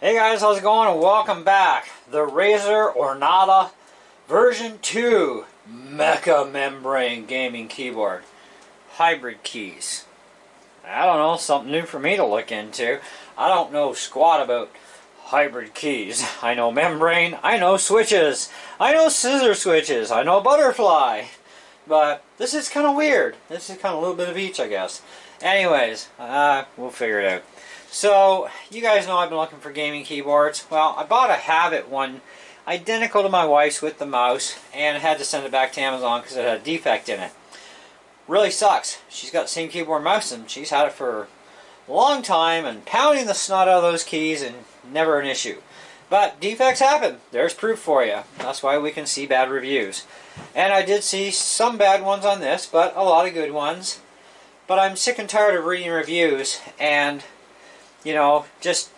Hey guys, how's it going? And welcome back. The Razer ORNATA version 2 Mecha Membrane Gaming Keyboard. Hybrid keys. I don't know, something new for me to look into. I don't know squat about hybrid keys. I know membrane, I know switches, I know scissor switches, I know butterfly. But this is kind of weird. This is kind of a little bit of each, I guess. Anyways, we'll figure it out. So, you guys know I've been looking for gaming keyboards. Well, I bought a Habit one, identical to my wife's with the mouse, and had to send it back to Amazon because it had a defect in it. Really sucks. She's got the same keyboard and mouse, and she's had it for a long time, and pounding the snot out of those keys, and never an issue. But defects happen. There's proof for you. That's why we can see bad reviews. And I did see some bad ones on this, but a lot of good ones. But I'm sick and tired of reading reviews, and you know, just,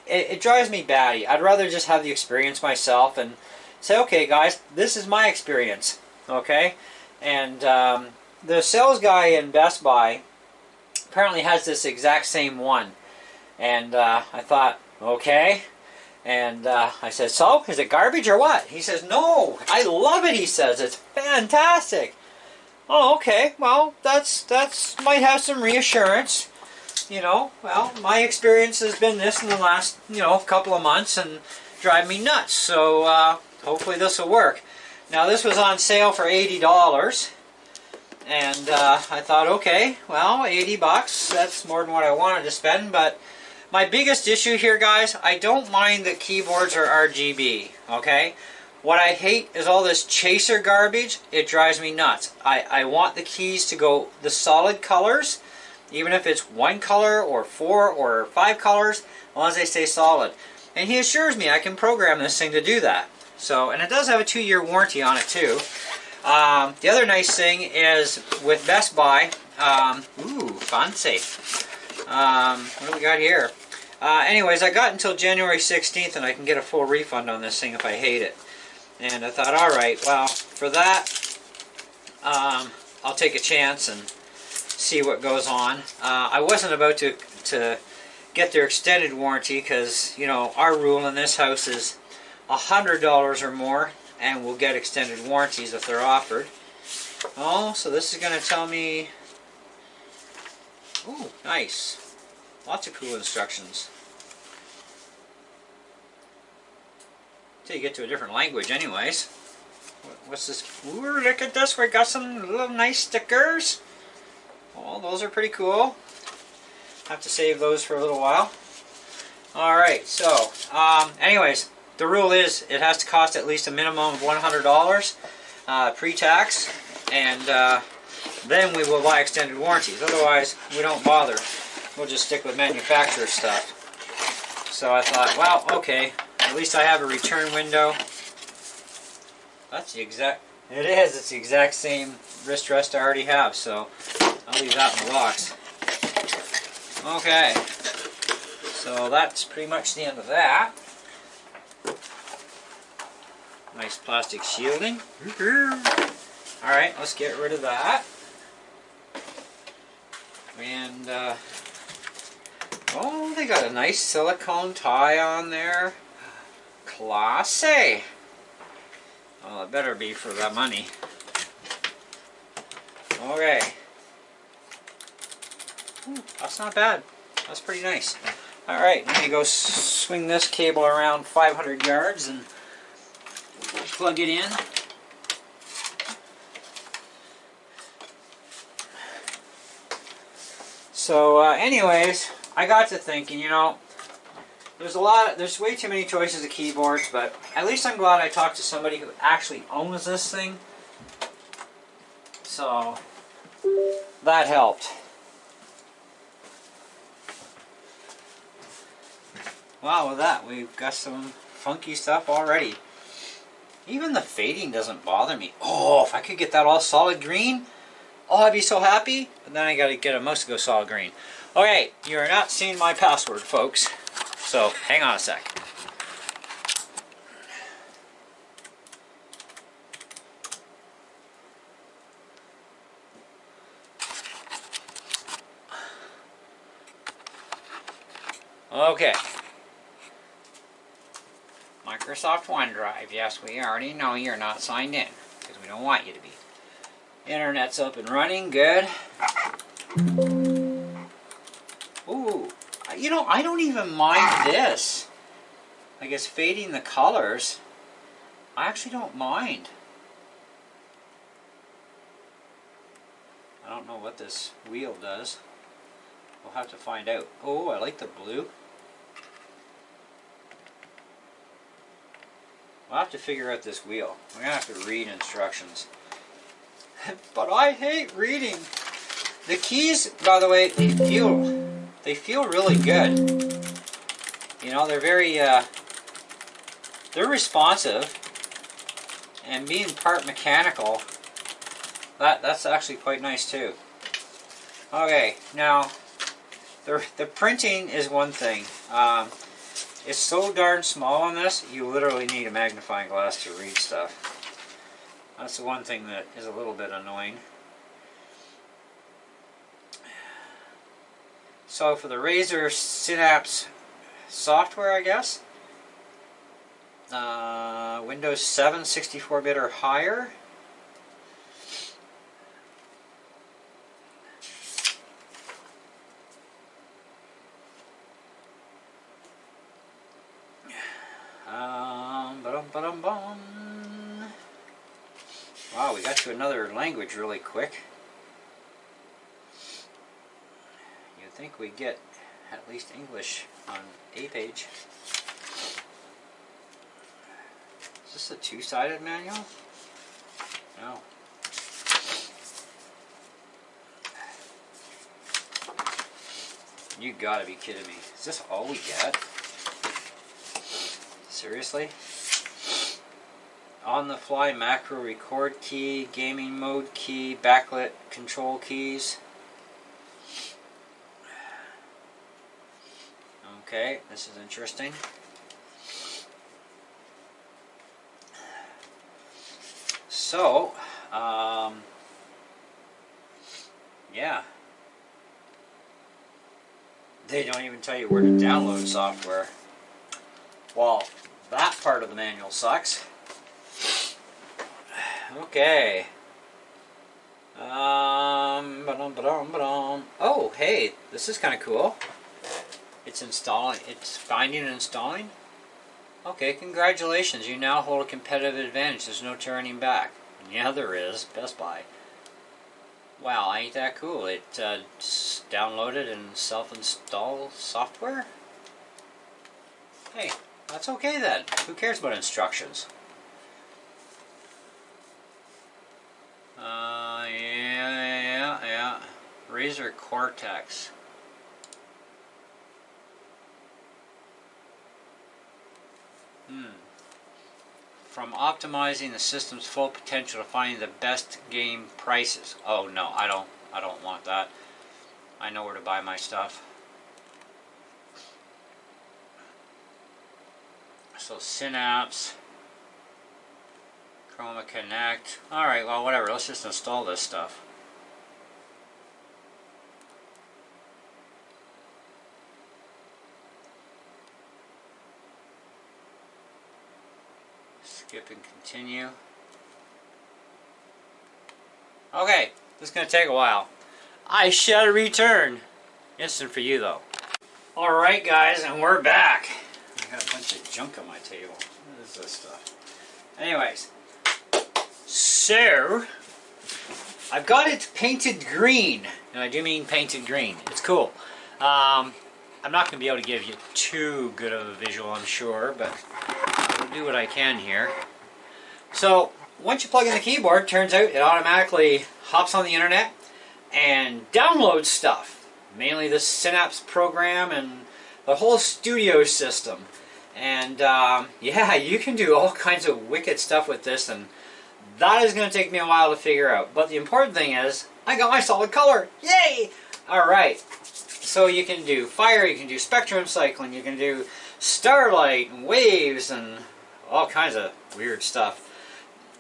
it drives me batty. I'd rather just have the experience myself and say, okay guys, this is my experience, okay? And the sales guy in Best Buy apparently has this exact same one. And I thought, okay. And I said, so, is it garbage or what? He says, no, I love it, he says, it's fantastic. Oh, okay, well, that's might have some reassurance. You know, well, my experience has been this in the last, couple of months and drive me nuts. So, hopefully this will work. Now, this was on sale for $80. And I thought, okay, well, 80 bucks, that's more than what I wanted to spend. But my biggest issue here, guys, I don't mind that keyboards are RGB, okay? What I hate is all this chaser garbage. It drives me nuts. I want the keys to go the solid colors. Even if it's one color or 4 or 5 colors, as long as they stay solid. And he assures me I can program this thing to do that. So, and it does have a 2-year warranty on it too. The other nice thing is with Best Buy, ooh, fancy. What do we got here? Anyways, I got until January 16th and I can get a full refund on this thing if I hate it. And I thought, alright, well, for that, I'll take a chance and see what goes on. I wasn't about to get their extended warranty because, our rule in this house is $100 or more and we'll get extended warranties if they're offered. Oh, so this is going to tell me... Ooh, nice. Lots of cool instructions. Till you get to a different language anyways. What's this? Ooh, look at this. We got some little nice stickers. Oh, those are pretty cool. Have to save those for a little while. Alright, so, anyways, the rule is it has to cost at least a minimum of $100 pre-tax, and then we will buy extended warranties. Otherwise, we don't bother. We'll just stick with manufacturer stuff. So I thought, well, okay, at least I have a return window. That's the exact... It is. It's the exact same wrist rest I already have, so I'll leave that in the box. Okay. So that's pretty much the end of that. Nice plastic shielding. Alright, let's get rid of that. And, oh, they got a nice silicone tie on there. Classy. Well, it better be for the money. Okay. Ooh, that's not bad. That's pretty nice. Alright, let me go swing this cable around 500 yards and plug it in. So, anyways, I got to thinking, there's way too many choices of keyboards, but at least I'm glad I talked to somebody who actually owns this thing. So, that helped. Wow, with that, we've got some funky stuff already. Even the fading doesn't bother me. Oh, if I could get that all solid green, oh, I'd be so happy. But then I gotta get a mouse to go solid green. Okay, you're not seeing my password, folks. So, hang on a sec. Okay. Microsoft OneDrive. Yes, we already know you're not signed in, because we don't want you to be. Internet's up and running, good. Ooh, you know, I don't even mind this. I guess fading the colors, I actually don't mind. I don't know what this wheel does. We'll have to find out. Oh, I like the blue. We'll have to figure out this wheel. We're going to have to read instructions. But I hate reading. The keys, by the way, they feel really good. You know, they're very, they're responsive. And being part mechanical, that's actually quite nice too. Okay, now, the printing is one thing. It's so darn small on this, you literally need a magnifying glass to read stuff. That's the one thing that is a little bit annoying. So for the Razer Synapse software, I guess, Windows 7 64-bit or higher. Wow, we got to another language really quick. You'd think we'd get at least English on a page. Is this a two-sided manual? No. You gotta be kidding me. Is this all we get? Seriously? On-the-fly macro record key, gaming mode key, backlit control keys. Okay, this is interesting. So, yeah. They don't even tell you where to download software. Well, that part of the manual sucks. Okay. Oh, hey, this is kind of cool. It's installing. It's finding and installing. Okay, congratulations. You now hold a competitive advantage. There's no turning back. Yeah, there is. Best Buy. Wow, ain't that cool? It just downloaded and self-install software? Hey, that's okay then. Who cares about instructions? Yeah. Razer Cortex. From optimizing the system's full potential to finding the best game prices. Oh no, I don't want that. I know where to buy my stuff. So Synapse, Chroma Connect. Alright, well whatever, let's just install this stuff. Skip and continue. Okay, this is going to take a while. I shall return. Instant for you though. Alright guys, and we're back. I got a bunch of junk on my table. What is this stuff? Anyways, so I've got it painted green. And I do mean painted green. It's cool. I'm not going to be able to give you too good of a visual, I'm sure, but I'll do what I can here. So, once you plug in the keyboard, turns out it automatically hops on the internet and downloads stuff. Mainly the Synapse program and the whole studio system. And yeah, you can do all kinds of wicked stuff with this, and that is going to take me a while to figure out. But the important thing is, I got my solid color. Yay! Alright. So you can do fire, you can do spectrum cycling, you can do starlight and waves and all kinds of weird stuff.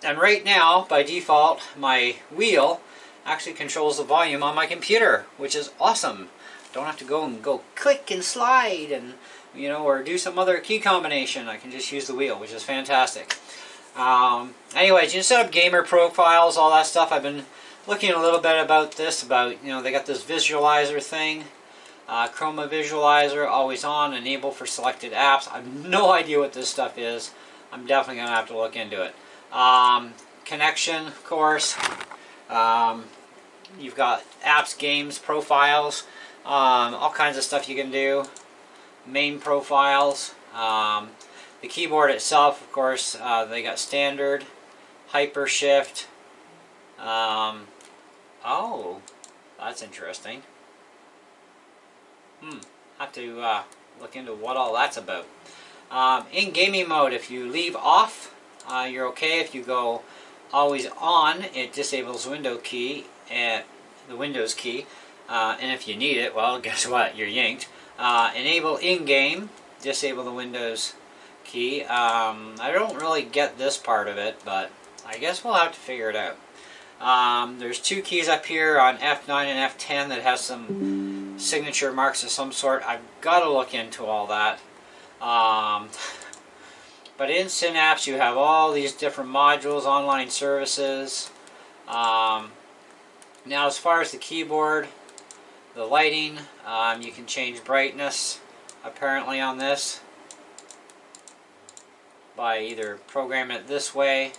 And right now, by default, my wheel actually controls the volume on my computer, which is awesome. Don't have to go click and slide and you know, or do some other key combination, I can just use the wheel, which is fantastic. Anyways, you can set up gamer profiles, all that stuff. I've been looking a little bit about this, about, you know, they got this visualizer thing, Chroma visualizer, always on, enable for selected apps. I have no idea what this stuff is. I'm definitely going to have to look into it. Connection, of course. You've got apps, games, profiles, all kinds of stuff you can do. Main profiles. The keyboard itself, of course, they got standard, hyper shift. Oh, that's interesting. Have to look into what all that's about. In gaming mode, if you leave off, you're okay. If you go always on, it disables window key and the Windows key. And if you need it, well, guess what? You're yanked. Enable in-game, disable the Windows key. I don't really get this part of it, but I guess we'll have to figure it out. There's two keys up here on F9 and F10 that has some signature marks of some sort. I've got to look into all that. But in Synapse you have all these different modules, online services. Now as far as the keyboard, the lighting, you can change brightness apparently on this by either programming it this way,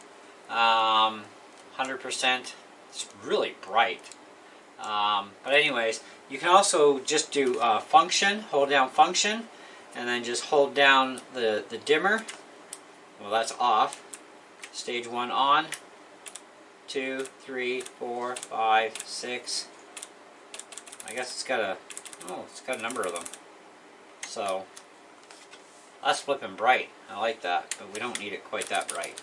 100%. It's really bright. But anyways, you can also just do function, hold down function, and then just hold down the dimmer. Well, that's off. Stage 1 on. 2, 3, 4, 5, 6. I guess it's got a number of them. So that's flipping bright. I like that, but we don't need it quite that bright.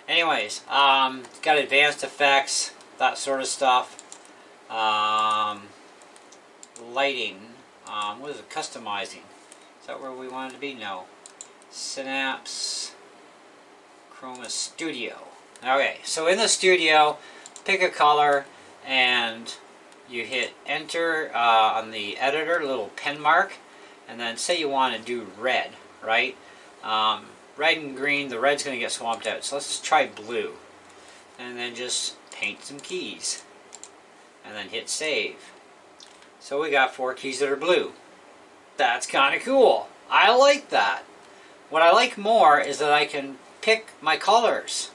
Anyways, it's got advanced effects, that sort of stuff. Lighting. What is it? Customizing. Is that where we wanted to be? No. Synapse. Chroma Studio. Okay, so in the studio, pick a color and you hit enter on the editor, little pen mark, and then say you want to do red, right? Red and green, the red's going to get swamped out. So let's try blue. And then just paint some keys. And then hit save. So we got 4 keys that are blue. That's kind of cool. I like that. What I like more is that I can pick my colors.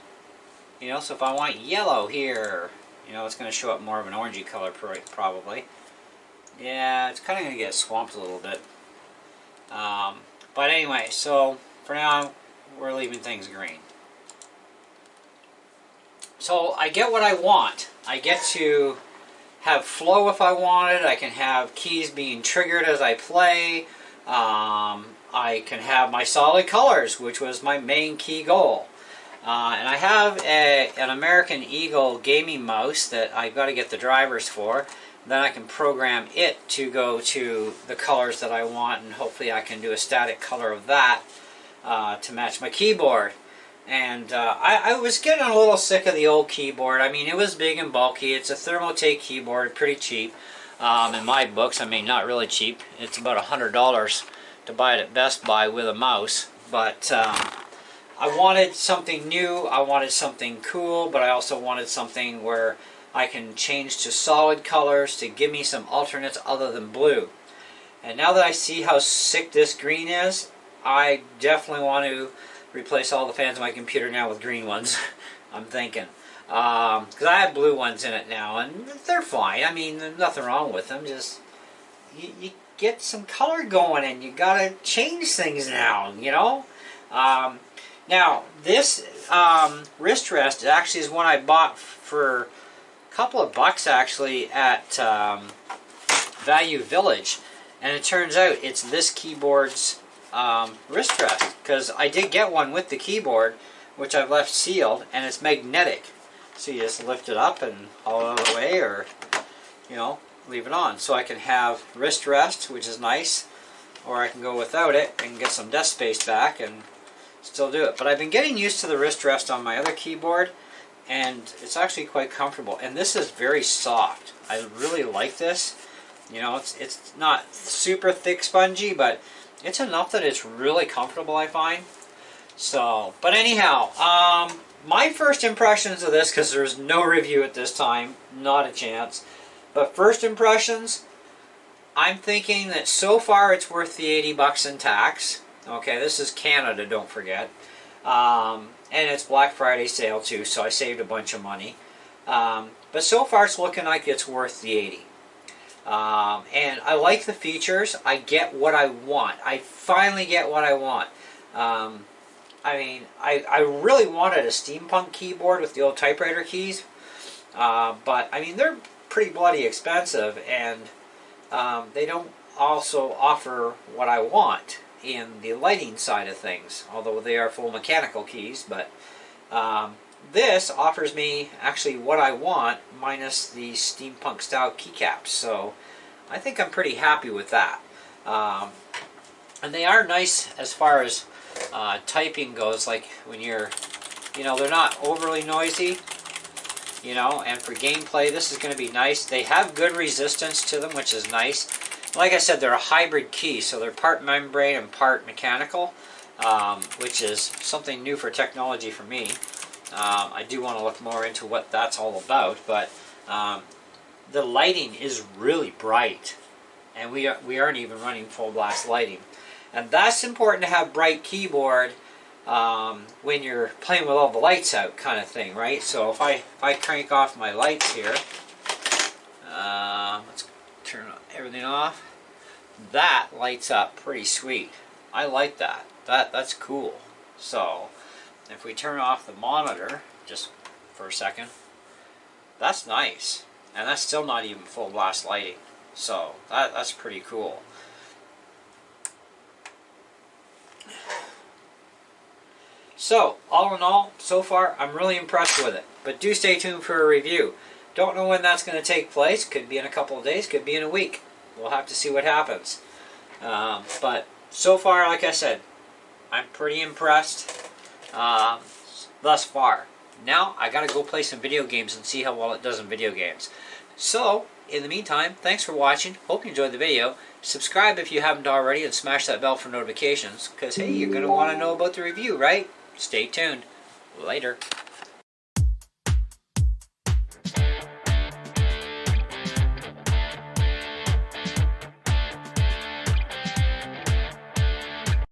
You know, so if I want yellow here, you know, it's going to show up more of an orangey color probably. Yeah, it's kind of going to get swamped a little bit. But anyway, so for now, we're leaving things green. So I get what I want. I get to have flow if I wanted. I can have keys being triggered as I play. I can have my solid colors, which was my main key goal. And I have an American Eagle gaming mouse that I've got to get the drivers for. Then I can program it to go to the colors that I want, and hopefully I can do a static color of that to match my keyboard. And I was getting a little sick of the old keyboard. I mean, it was big and bulky. It's a Thermotake keyboard, pretty cheap in my books. I mean, not really cheap. It's about $100 to buy it at Best Buy with a mouse. But I wanted something new. I wanted something cool, but I also wanted something where I can change to solid colors to give me some alternates other than blue. And now that I see how sick this green is, I definitely want to replace all the fans of my computer now with green ones. I'm thinking. Because I have blue ones in it now, and they're fine. I mean, there's nothing wrong with them. Just, you get some color going, and you gotta change things now, you know? Now, this wrist rest actually is one I bought for a couple of bucks, actually, at Value Village. And it turns out it's this keyboard's wrist rest, because I did get one with the keyboard, which I've left sealed, and it's magnetic. So you just lift it up and haul it out of the way, or, you know, leave it on. So I can have wrist rest, which is nice, or I can go without it and get some desk space back and still do it. But I've been getting used to the wrist rest on my other keyboard, and it's actually quite comfortable. And this is very soft. I really like this. You know, it's not super thick spongy, but it's enough that it's really comfortable, I find. So, but anyhow, my first impressions of this, because there's no review at this time, not a chance, but first impressions, I'm thinking that so far it's worth the 80 bucks in tax. Okay, this is Canada, don't forget. And it's Black Friday sale too, so I saved a bunch of money. But so far it's looking like it's worth the 80. And I like the features. I get what I want. I finally get what I want. I mean, I really wanted a steampunk keyboard with the old typewriter keys. But, I mean, they're pretty bloody expensive, and they don't also offer what I want in the lighting side of things, although they are full mechanical keys. But this offers me actually what I want minus the steampunk style keycaps, so I think I'm pretty happy with that. And they are nice as far as typing goes, like when you're, you know, they're not overly noisy, you know, and for gameplay this is going to be nice. They have good resistance to them, which is nice. Like I said, they're a hybrid key, so they're part membrane and part mechanical, which is something new for technology for me. I do want to look more into what that's all about, but the lighting is really bright, and we aren't even running full blast lighting. And that's important to have bright keyboard when you're playing with all the lights out, kind of thing, right? So if I crank off my lights here, let's turn everything off. That lights up pretty sweet. I like that. That's cool. So if we turn off the monitor just for a second, that's nice, and that's still not even full blast lighting. So that's pretty cool. So, all in all, so far, I'm really impressed with it. But do stay tuned for a review. Don't know when that's going to take place. Could be in a couple of days, could be in a week. We'll have to see what happens. But so far, like I said, I'm pretty impressed thus far. Now, I got to go play some video games and see how well it does in video games. So, in the meantime, thanks for watching. Hope you enjoyed the video. Subscribe if you haven't already, and smash that bell for notifications. Because, hey, you're going to want to know about the review, right? Stay tuned. Later.